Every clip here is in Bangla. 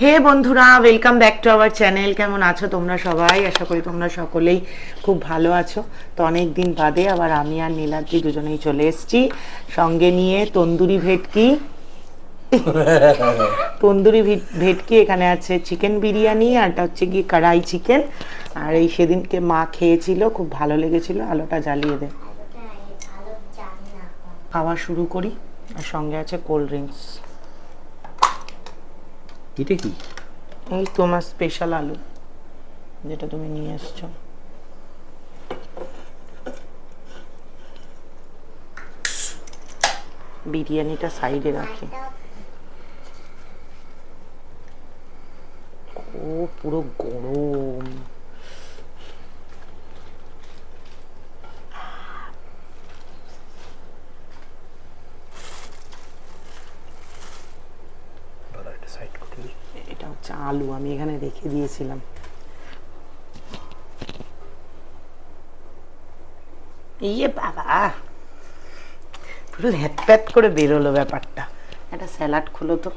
হে বন্ধুরা, welcome back to our channel. কেমন আছো তোমরা সবাই? আশা করি তোমরা সকলেই খুব ভালো আছো। তো অনেক দিন বাদে আবার আমি আর নীলাদ্রি দুজনেই চলে এসেছি, সঙ্গে নিয়ে তন্দুরি ভেটকি। তন্দুরি ভেটকি, এখানে আছে চিকেন বিরিয়ানি, আর এটা হচ্ছে কি কড়াই চিকেন। আর এই সেদিনকে মা খেয়েছিল, খুব ভালো লেগেছিল। আলোটা জ্বালিয়ে দে, খাওয়া শুরু করি। আর সঙ্গে আছে কোল্ড ড্রিঙ্কস। এটা কি? এই তোমার স্পেশাল আলু, যেটা তুমি নিয়ে এসছো। বিরিয়ানিটা সাইডে রাখি। ও পুরো গরম। এটা হচ্ছে আলু, আমি এখানে রেখে দিয়েছিলাম। ইয়ে বাবা, পুরো হ্যাট করে বেরোলো ব্যাপারটা। একটা স্যালাড খুলো তো।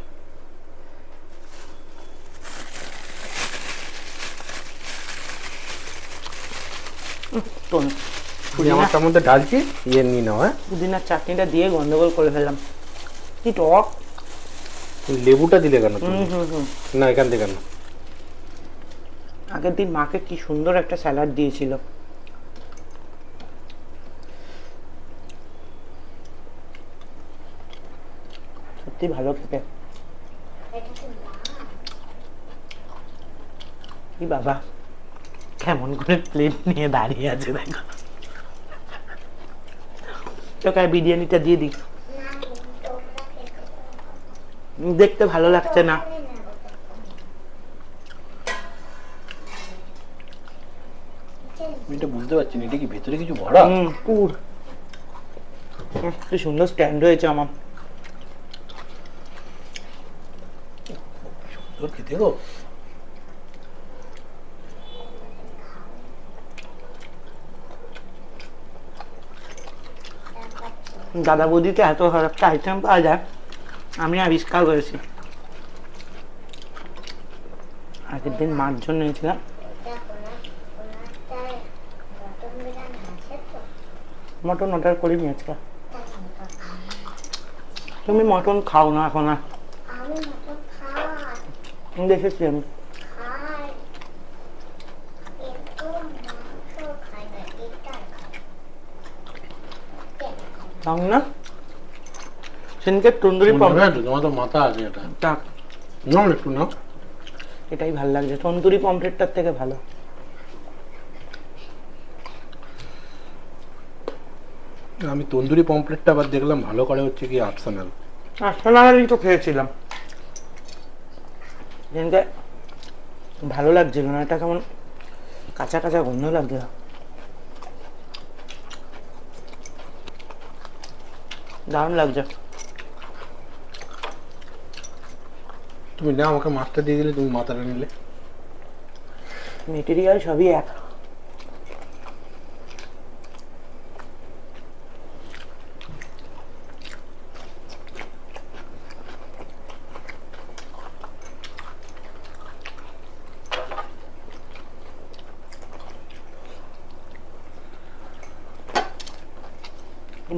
আমারটার মধ্যে ঢালছি, ইয়ে নিয়ে নাও। হ্যাঁ, পুদিনার চাটনিটা দিয়ে গন্ডগোল করে ফেললাম। কি টক! লেবুটা দিলে কেন তুমি? না, এখান থেকে না। আগের দিন মাকে কি সুন্দর একটা স্যালাড দিয়েছিল। সত্যি ভালো খেতে। কি বাবা, কেমন করে প্লেট নিয়ে দাঁড়িয়ে আছে দেখো। তোকে বিরিয়ানিটা দিয়ে দিই, দেখতে ভালো লাগছে না। আমি এটা বুঝতে পারছি না, এটা কি ভেতরে কিছু ভরা? পুর। কি সুন্দর স্ট্যান্ড হয়েছে আমার। তোর খেতে গো। দাদা বৌদিতে এত একটা আইটেম পাওয়া যায়, আমি আবিষ্কার করেছি। আগের দিন মার জন্য নিয়েছিলাম। মটন অর্ডার করিনি আজকে। তুমি মটন খাও না এখন আর? দেখেছি আমি। খাও না? সেদিনকে তন্দুরি পমফ্রেট। তোমার তো মাথা আছে এটা। টাক, নাও একটু নাও। এটাই ভালো লাগছে, তন্দুরি পমফ্রেটটার থেকে ভালো। আমি তন্দুরি পমফ্রেটটা আবার দেখলাম ভালো করে হচ্ছে কি আর্সেনাল। আর্সেনালই তো খেয়েছিলাম সেদিনকে, ভালো লাগছিল না। এটা কেমন কাঁচা কাঁচা গন্ধ লাগছিল। দারুণ লাগছে। তুমি না আমাকে মাছটা দিয়ে দিলে, তুমি মাথাটা নিলে। মেটেরিয়াল সবই এক।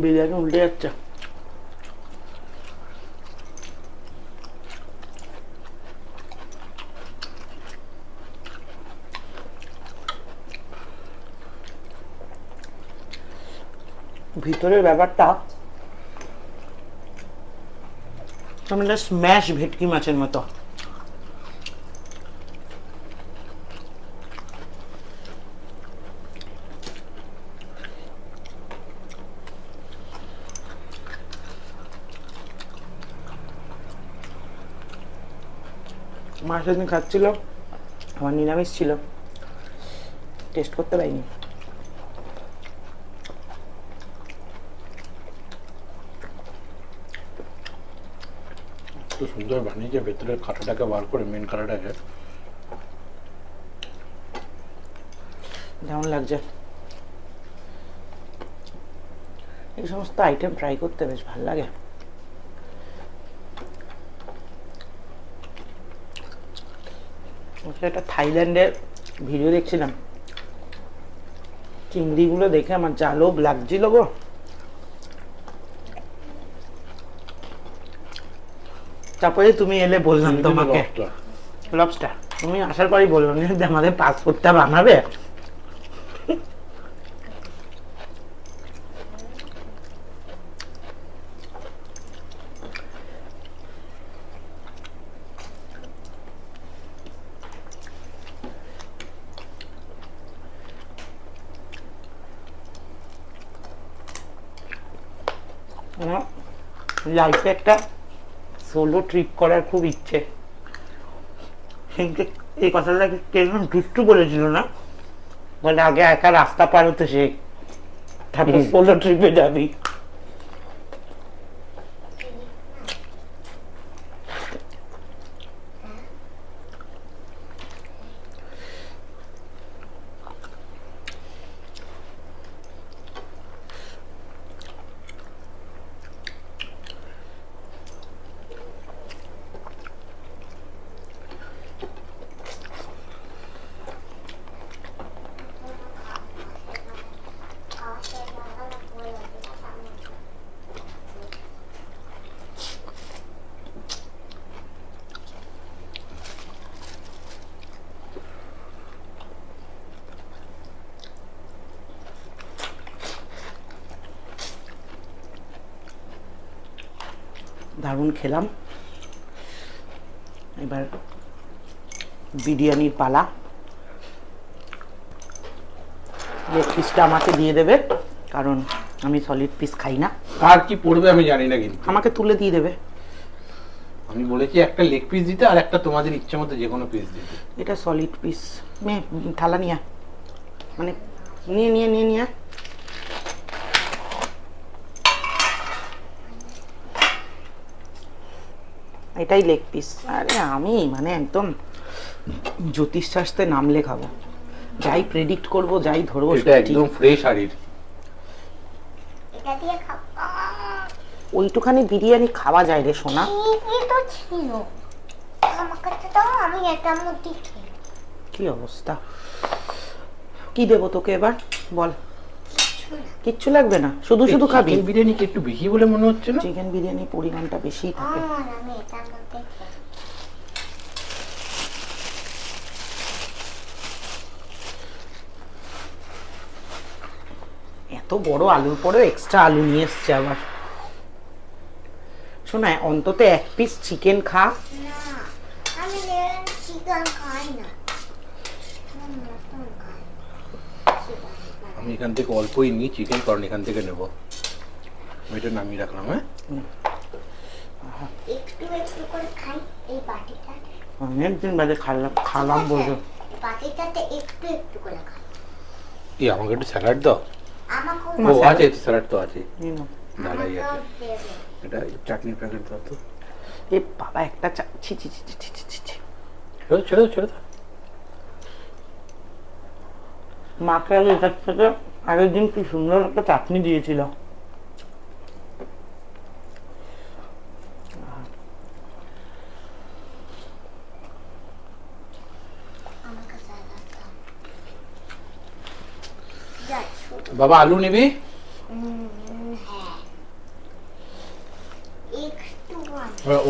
বিরিয়ানি উল্টে যাচ্ছে। ভিতরের ব্যাপারটা স্ম্যাশ ভেটকি মাছের মতো। মা সেদিন খাচ্ছিল, আমার নিরামিষ ছিল, টেস্ট করতে পারিনি। তো সুন্দর বানিয়েছে, ভেতরের কাঁটাটাকে বার করে, মেন কাঁটাটাকে। কেমন লাগছে? এই সমস্ত আইটেম ট্রাই করতে বেশ ভালো লাগে। একটা থাইল্যান্ডের ভিডিও দেখছিলাম, চিংড়িগুলো দেখে আমার যা লোভ লাগছিল গো। তারপরে তুমি এলে বললাম তোমাকে লবস্টার, তুমি আসার পরই বললাম যে আমাদের পাসপোর্টটা বানাবে। আমার লাইফে একটা সোলো ট্রিপ করার খুব ইচ্ছে, কিন্তু এই কথাটা কেউ দুষ্টু বলেছিল না, বলে আগে একা রাস্তা পার হতে শেখ, তারপর সোলো ট্রিপে যাবি। দারুণ খেলাম। এবার বিরিয়ানির পালা। লেগ পিসটা আমাকে দিয়ে দেবে, কারণ আমি সলিড পিস খাই না। আর কি পড়বে আমি জানি না, কিন্তু আমাকে তুলে দিয়ে দেবে। আমি বলেছি একটা লেগ পিস দিতে আর একটা তোমাদের ইচ্ছে মতো যে কোনো পিস দিতে। এটা সলিড পিস। থালা নিয়ে মানে নিয়ে নিয়ে নিয়ে নিয়ে এটাই লেগ পিস। আরে আমি মানে একদম জ্যোতিষ শাস্ত্রে নাম লেখাবো, যাই প্রেডিক্ট করব, যাই ধরবো, এটা একদম ফ্রেশ হাড়ির। এটা দিয়ে খাও। ওইটুখানি বিরিয়ানি খাওয়া যায় রে সোনা। ঠিকই তো ছিল, আমার কাছে তো আমি এটার মধ্যে খাই। কি অবস্থা, কি দেবো তোকে এবার বল? কিচ্ছু লাগবে না, শুধু শুধু খাবি। চিকেন বিরিয়ানি কি একটু বেশি বলে মনে হচ্ছে না? চিকেন বিরিয়ানির পরিমাণটা বেশিই থাকে। আমি এটার মধ্যে খাই। এত বড় আলুর পরেও এক্সট্রা আলু নিয়ে এসছে আবার। শোনা, অন্তত এক পিস চিকেন খা। না, আমি চিকেন খাই না। আমি মটন খাই। আমি এখান থেকে অল্পই নিই চিকেন, কারণ এখান থেকে নেবো। আমি এটা নামিয়ে রাখলাম। হ্যাঁ, একটু একটু করে খাই এই বাটিটা। অনেকদিন বাদে খালাম বলবো। বাটিটাতে একটু একটু করে খাই। এই আমাকে একটু স্যালাড দাও। আমাকে ও আছে, স্যালাড তো আছে, এই নাও। দাদাই আছে। দেবে। এটা চাটনির প্যাকেট দাও তো। এ বাবা, একটা ছি ছি ছি ছি ছি ছি ছি। ছেড়ে ছেড়ে ছেড়ে দাও। মাকে আগে এটার থেকে আগের দিন কি সুন্দর একটা চাটনি দিয়েছিল। আমাকে স্যালাড দাও। যা ছোট। বাবা আলু নিবি? হ্যাঁ। একটু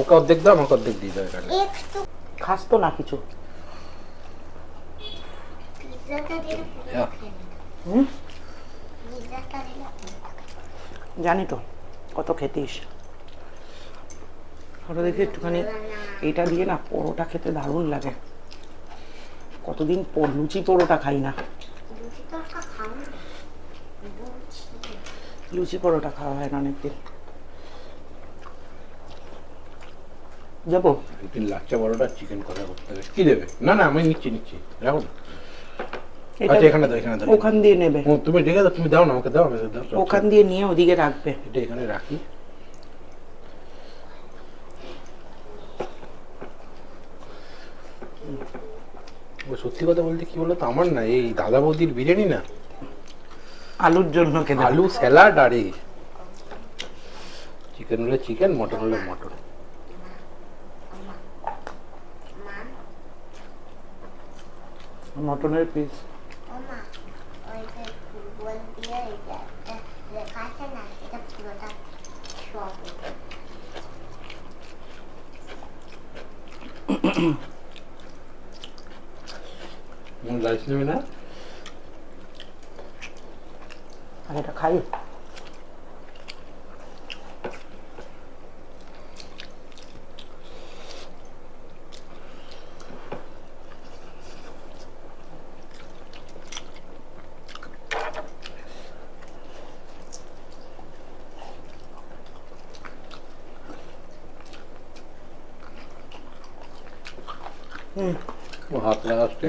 ওকে অর্ধেক দাও, আমাকে অর্ধেক দিয়ে দাও। এখানে একটু খাস তো না কিছু? পিৎজাটা দিলে পুরো হ্যাঁ। খেয়ে নিতাম। হুম, পিৎজাটা দিলে পুরো খেতাম। জানি তো কত খেতিস। ওটা দেখি একটুখানি এইটা দিয়ে না পরোটা খেতে দারুণ লাগে। কতদিন লুচি পরোটা খাই না। লুচি তরকা খাও না? লুচি পরোটা খাওয়া হয় না অনেকদিন। যাবো একদিন লাচ্চা বড়টা চিকেন কষা করতে হবে। কি দেবে? না না, আমি নিচ্ছি নিচ্ছি, রাখো না। এটা আচ্ছা, এখানে দাও, এখানে দাও। ওখান দিয়ে নেবে। ও, তুমি রেখে দাও, তুমি দাও না, আমাকে দাও, আমাকে দাও। ওখান দিয়ে নিয়ে ওদিকে রাখবে। এটা এখানে রাখি। ও সত্যি কথা বলতে কি বলতো, আমার না এই দাদা বৌদির বিরিয়ানি না, আলুর জন্য খেতে আলু স্যালাড আর এই চিকেন হলে চিকেন, মটন হলে মটন। মটনের পিস। ওমা ওই যে ফুটবল দিয়ে এটা একটা লেখা আছে না, এটা পুরোটা সব রাইস নেবে না? আর এটা খাই। ও হাত লাগাচ্ছে।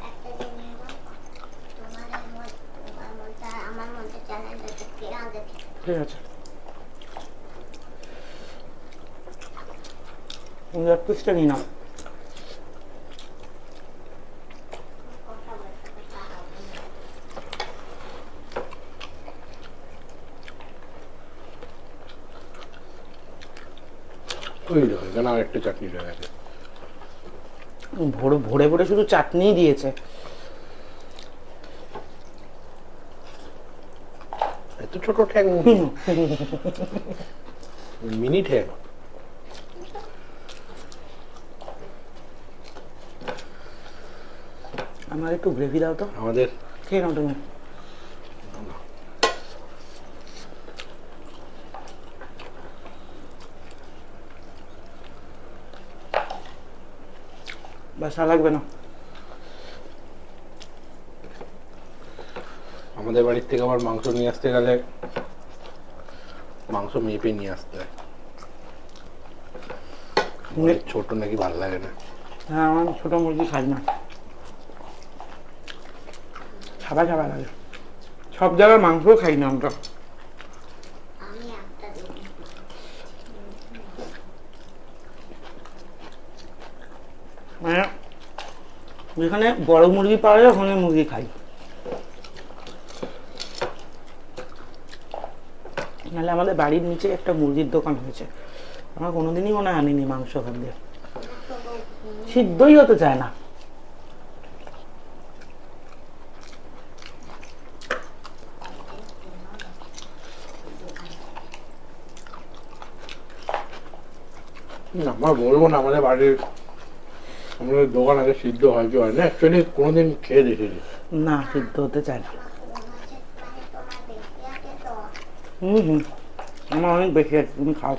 একটা জিনিস তোমার মধ্যে আমার মধ্যে চ্যানেলটাকে ফেরা দেখে ঠিক আছে, তুমি এক পিসটা নিয়ে নাও। কথা বলতে কথা হবে না। ওই দেখো এখানে আর একটা চাটনি রয়ে গেছে। ভরে ভরে ভরে শুধু চাটনিই দিয়েছে। এত ছোট ঠ্যাং মিনি ঠ্যাং। আমার একটু গ্রেভি দাও তো। আমাদের খেয়ে নাও তুমি। বাসা লাগবে না। আমাদের বাড়ির থেকে আবার মাংস নিয়ে আসতে গেলে মাংস মেপে নিয়ে আসতে হয়। আমাদের ছোট নাকি ভালো লাগে না। হ্যাঁ, আমার ছোট মুরগি খাই না, খাবার খাবার লাগে। সব জায়গায় মাংস খাই না আমরা। আমি একটা দিই মানে যেখানে বড় মুরগি পাওয়া যায় ওখানে মুরগি খাই, নাহলে আমাদের বাড়ির নিচে একটা মুরগির দোকান হয়েছে, আমরা কোনোদিনই মনে হয় আনিনি মাংস ওখান দিয়ে। সিদ্ধই হতে চায় না। আমার বলবো না আমাদের বাড়ির আমাদের দোকান আগে সিদ্ধ হয় কি হয় না, অ্যাকচুয়ালি কোনোদিন খেয়ে দেখিনি। না, সিদ্ধ হতে চায় না। মানে তোমার বেশি আছে তো হুম, আমার অনেক বেশি আছে, তুমি খাও।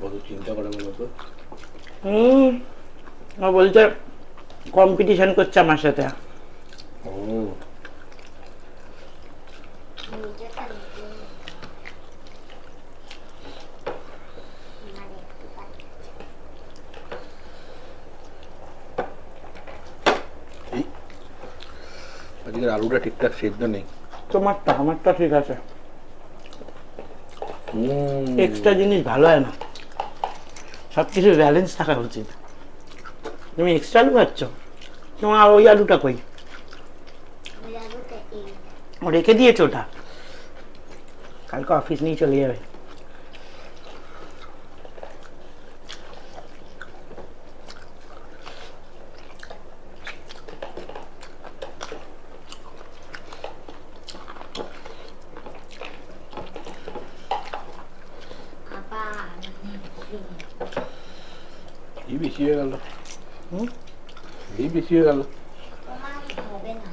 কত চিন্তা করে বলতো। ও বলছে কম্পিটিশন করছে আমার সাথে। ও নিজেটা নিজে মানে একটু কাটে। এই আজকের আলুটা ঠিকঠাক সেদ্ধ নেই। তোমারটা আমারটা ঠিক আছে, এক্সট্রা জিনিস ভালো হয় না, সব কিছু ব্যালেন্স থাকা উচিত। তুমি এক্সট্রা আলু খাচ্ছ, তোমার ওই আলুটা কই? ওই আলুটা এই ও রেখে দিয়েছো ওটা, কালকে অফিস নিয়ে চলে যাবে। আবার এই বেশি হয়ে গেল, হুম, এই বেশি হয়ে গেল। তোমার হবে না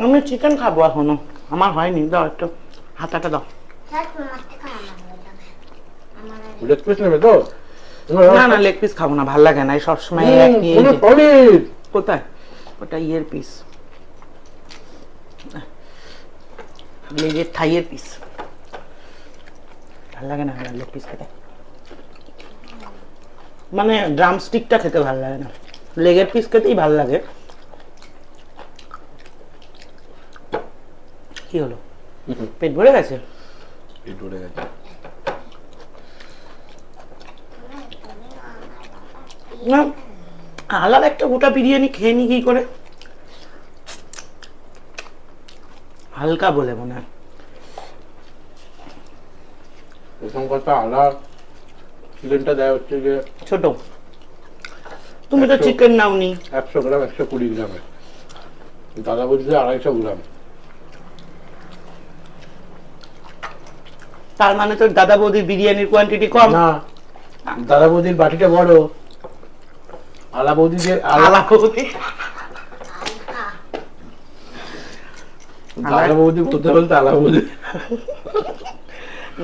আমি চিকেন খাবো এখনো, আমার হয়নি, দাও একটু হাতাটা দাও। তোমার থেকে আমার হয়ে যাবে আমার আর লেগ পিস নেবে তো? না না, লেগ পিস খাবো না, ভাল লাগে না এই সবসময় একই এই যে। কোথায় ওটা? ইয়ের পিস, লেজের থাইয়ের পিস। ভালো লাগে না লেগ পিস খেতে, মানে ড্রাম স্টিকটা খেতে ভালো লাগে না, লেগের পিস খেতেই ভালো লাগে। কি হলো, পেট ভরে গেছে? পেট ভরে গেছে। না, আলাদা একটা গোটা বিরিয়ানি খেয়ে নি কি করে, হালকা বলে মনে হয়। প্রথম কথা আলাদা চিকেনটা দেয় হচ্ছে যে ছোট, তুমি তো চিকেন নাওনি। 100 গ্রাম 120 গ্রামের, দাদা বলছে 250 গ্রাম। তার মানে তোর দাদা বৌদির বিরিয়ানির কোয়ান্টিটি কম না, দাদা বৌদির বাটিটা বড়, আলা বৌদি যে আলা বৌদি দাদা বৌদি বলতে বলতে আলা বৌদি।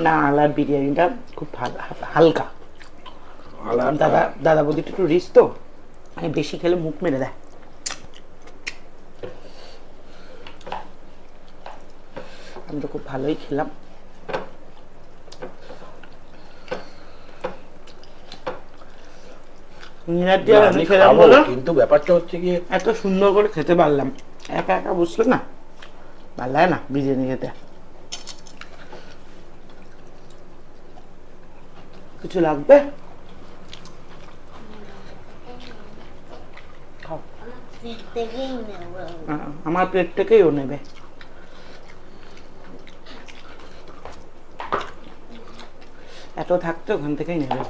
না, আলার বিরিয়ানিটা খুব ভালো, হালকা। দাদা দাদা বৌদিটা একটু রিচ তো, মানে বেশি খেলে মুখ মেরে দেয়। আমি তো খুব ভালোই খেলাম। কিন্তু ব্যাপারটা হচ্ছে কি, এত সুন্দর করে খেতে পারলাম, একা একা বুঝলো না, ভালো লাগে না বিরিয়ানি খেতে। কিছু লাগবে? খাও, আমার প্লেট থেকেই ও নেবে। এত থাকতে ওখান থেকেই নেবে।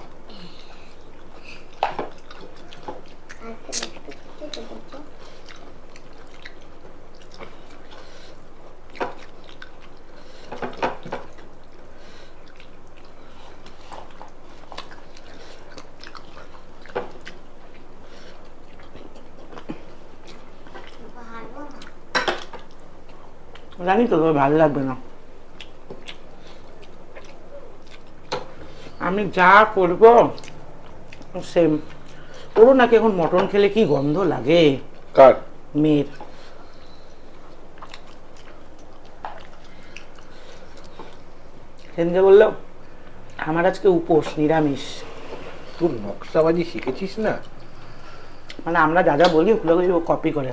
জানি তো তোর ভালো লাগবে না, আমি যা করব সেম। ওরও নাকি এখন মটন খেলে কি গন্ধ লাগে। কার? মেয়ের। সেদিনকে বললো আমার আজকে উপোস, নিরামিষ। তুই নকশাবাজি শিখেছিস না? মানে আমরা যা যা বলি ওগুলো ও কপি করে।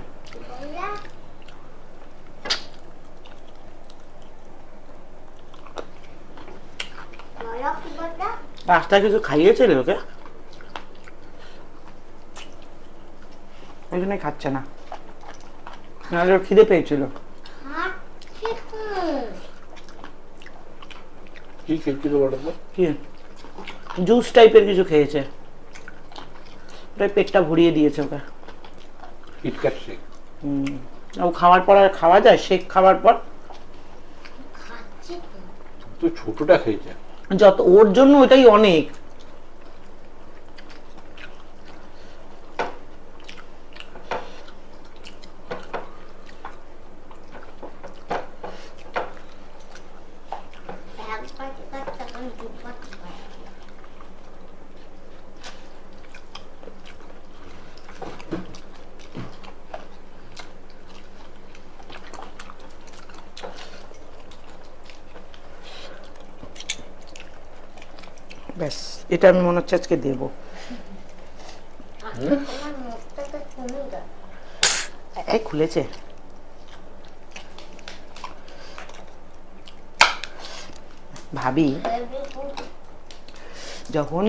রাস্তায় কিছু খাইয়েছিল ওকে, ওই জন্যই খাচ্ছে না, নাহলে ওর খিদে পেয়েছিল। কি খেয়েছিল বলো তো? কি জুস টাইপের কিছু খেয়েছে, ওটাই পেটটা ভরিয়ে দিয়েছে ওকে। KitKat shake. ও খাওয়ার পর আর খাওয়া যায়? শেক খাওয়ার পর তো ছোটটা খেয়েছে, যত ওর জন্য ওটাই অনেক। ব্যাস, এটা আমি মনে হচ্ছে আজকে দেবো। এই খুলেছে। ভাবি যখন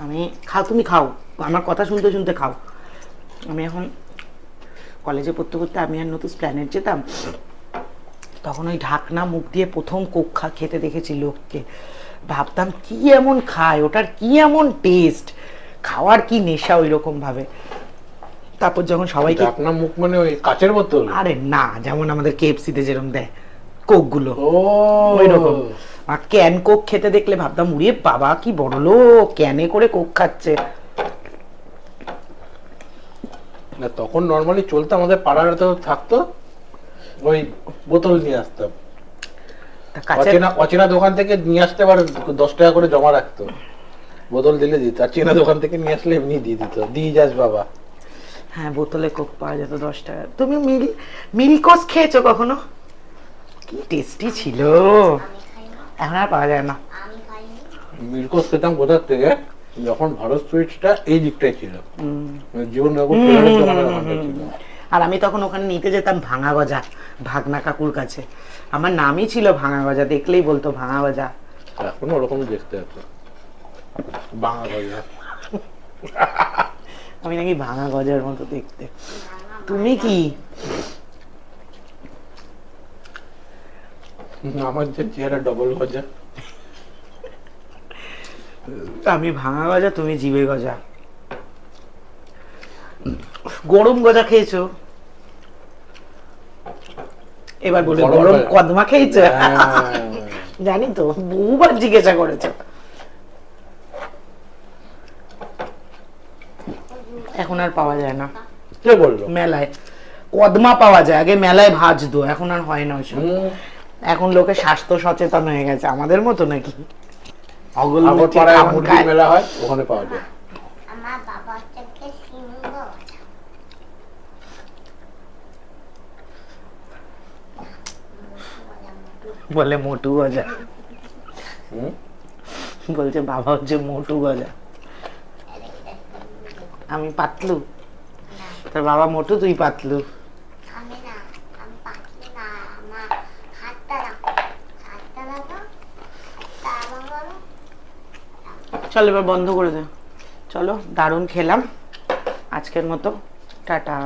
আমি খাও, তুমি খাও, আমার কথা শুনতে শুনতে খাও। আমি এখন কলেজে পড়তে পড়তে আমি আর নতুন প্ল্যানেট যেতাম, তখন ওই ঢাকনা মুখ দিয়ে প্রথম কোক খেতে দেখেছি লোককে, ভাবতাম কি এমন খায়, ওটার কি এমন টেস্ট, খাওয়ার কি নেশা ওই রকম ভাবে। তারপর যখন সবাইকে ঢাকনা মুখ মানে ওই কাচের বোতল? আরে না, যেমন আমাদের কেএফসিতে যেরকম দেয় কোক গুলো, ও ওই রকম। আর ক্যান কোক খেতে দেখলে ভাবতাম উড়িয়ে বাবা কি বড় লোক, ক্যানে করে কোক খাচ্ছে। না তখন নর্মালি চলতো, আমাদের পাড়ার তো থাকতো, ওই বোতল নিয়ে আসতাম, অচেনা দোকান থেকে নিয়ে আসতে, আবার 10 টাকা করে জমা রাখতো, বোতল দিলে দিত, আর চেনা দোকান থেকে নিয়ে আসলে এমনি দিয়ে দিত, দিয়ে যাস বাবা। হ্যাঁ, বোতলে কোক পাওয়া যেত 10 টাকা। তুমি মিল্কোস খেয়েছো কখনো? কি টেস্টি ছিল, এখন আর পাওয়া যায় না। মিল্কস খেতাম কোথার থেকে, যখন ভারত সুইটসটা এই দিকটাই ছিল, হুম। মানে জীবন বাবুর টেলারের দোকানের ওখানটায় ছিল। আর আমি তখন ওখানে নিতে যেতাম ভাঙা গজা, ভাগনা কাকুর কাছে। আমার নামই ছিল ভাঙা গজা, দেখলেই বলতো ভাঙা গজা। এখন ওরকম দেখতে আছে বাংলা গজা। আমি নাকি ভাঙা গজার মতো দেখতে। তুমি কি? আমার যে চেহারা ডবল গজা। আমি ভাঙা গজা, তুমি জিবে গজা। গরম গজা খেয়েছো? এবার বলে গরম গরম গজা। কদমা খেয়েছো? হ্যাঁ। জানি তো, বহুবার জিজ্ঞাসা করেছো। এখন আর পাওয়া যায় না কে বললো? মেলায়। কদমা পাওয়া যায়, আগে মেলায় ভাজতো, এখন আর হয় না ওইসব। এখন লোকে স্বাস্থ্য সচেতন হয়ে গেছে, আমাদের মতো নাকি? অগলমুখী আগরপাড়ায় খাওয়ান মুরগির খায়। মেলা হয়, ওখানে পাওয়া যায়। আমার বাবা থেকে সিংহ বলে মোটু গজা। হুম? বলছে বাবা হচ্ছে মোটু গজা, আমি পাতলু। তোর বাবা মোটু, তুই পাতলু। আমি না, আমি পাখি না, আমার হাতটা রাখো, হাতটা রাখো, হাতটা আবার করো। চল এবার বন্ধ করে দে। চলো, দারুণ খেলাম আজকের মতো। টাটা।